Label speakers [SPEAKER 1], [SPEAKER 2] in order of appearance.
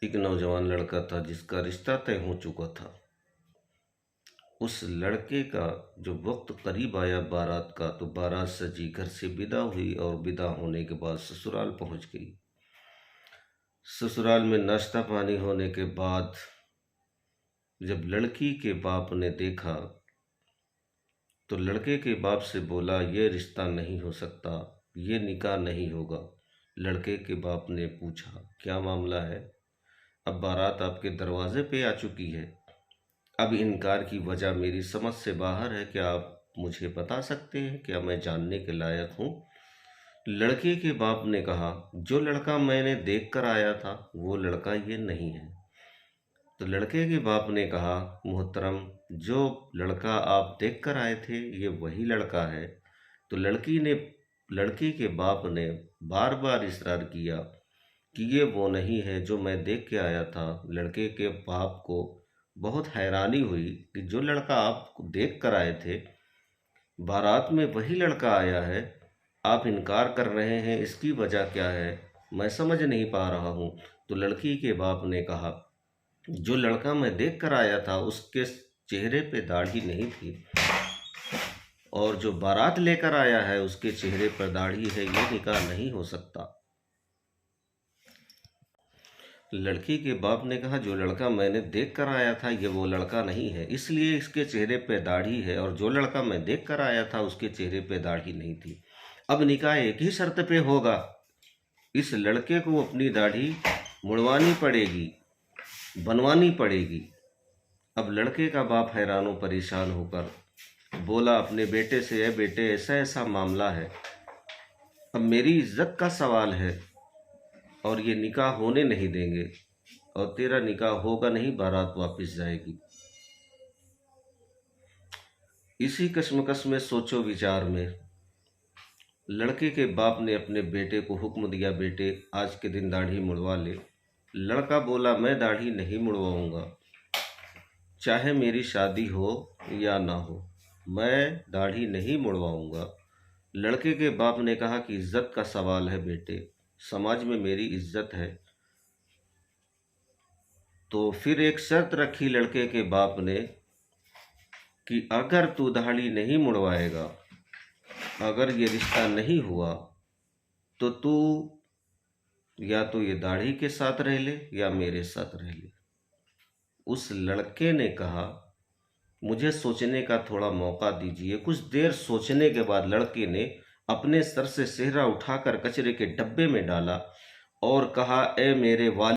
[SPEAKER 1] एक नौजवान लड़का था जिसका रिश्ता तय हो चुका था। उस लड़के का जो वक्त करीब आया बारात का, तो बारात सजी, घर से विदा हुई और विदा होने के बाद ससुराल पहुंच गई। ससुराल में नाश्ता पानी होने के बाद जब लड़की के बाप ने देखा तो लड़के के बाप से बोला, ये रिश्ता नहीं हो सकता, ये निकाह नहीं होगा। लड़के के बाप ने पूछा, क्या मामला है? अब बारात आपके दरवाजे पे आ चुकी है। अब इनकार की वजह मेरी समझ से बाहर है। क्या आप मुझे बता सकते हैं? क्या मैं जानने के लायक हूँ? लड़के के बाप ने कहा, जो लड़का मैंने देख कर आया था वो लड़का ये नहीं है। तो लड़के के बाप ने कहा, मोहतरम, जो लड़का आप देख कर आए थे ये वही लड़का है। तो लड़की के बाप ने बार बार इसरार किया कि ये वो नहीं है जो मैं देख के आया था। लड़के के बाप को बहुत हैरानी हुई कि जो लड़का आप देख कर आए थे बारात में वही लड़का आया है। आप इनकार कर रहे हैं, इसकी वजह क्या है? मैं समझ नहीं पा रहा हूँ। तो लड़की के बाप ने कहा, जो लड़का मैं देख कर आया था उसके चेहरे पे दाढ़ी नहीं थी, और जो बारात लेकर आया है उसके चेहरे पर दाढ़ी है। ये निकाह नहीं हो सकता। लड़की के बाप ने कहा, जो लड़का मैंने देख कर आया था ये वो लड़का नहीं है, इसलिए इसके चेहरे पे दाढ़ी है, और जो लड़का मैं देख कर आया था उसके चेहरे पे दाढ़ी नहीं थी। अब निकाह एक ही शर्त पे होगा, इस लड़के को अपनी दाढ़ी मुड़वानी पड़ेगी, बनवानी पड़ेगी। अब लड़के का बाप हैरान परेशान होकर बोला अपने बेटे से, ए बेटे, ऐसा ऐसा मामला है, अब मेरी इज्जत का सवाल है और ये निकाह होने नहीं देंगे, और तेरा निकाह होगा नहीं, बारात वापस जाएगी। इसी कश्मकश में, सोचो विचार में, लड़के के बाप ने अपने बेटे को हुक्म दिया, बेटे आज के दिन दाढ़ी मुड़वा ले। लड़का बोला, मैं दाढ़ी नहीं मुड़वाऊंगा, चाहे मेरी शादी हो या ना हो, मैं दाढ़ी नहीं मुड़वाऊंगा। लड़के के बाप ने कहा कि इज्जत का सवाल है बेटे, समाज में मेरी इज्जत है। तो फिर एक शर्त रखी लड़के के बाप ने कि अगर तू दाढ़ी नहीं मुड़वाएगा, अगर ये रिश्ता नहीं हुआ, तो तू या तो ये दाढ़ी के साथ रह ले या मेरे साथ रह ले। उस लड़के ने कहा, मुझे सोचने का थोड़ा मौका दीजिए। कुछ देर सोचने के बाद लड़के ने अपने सर से सेहरा उठाकर कचरे के डब्बे में डाला और कहा, ए मेरे वालिद,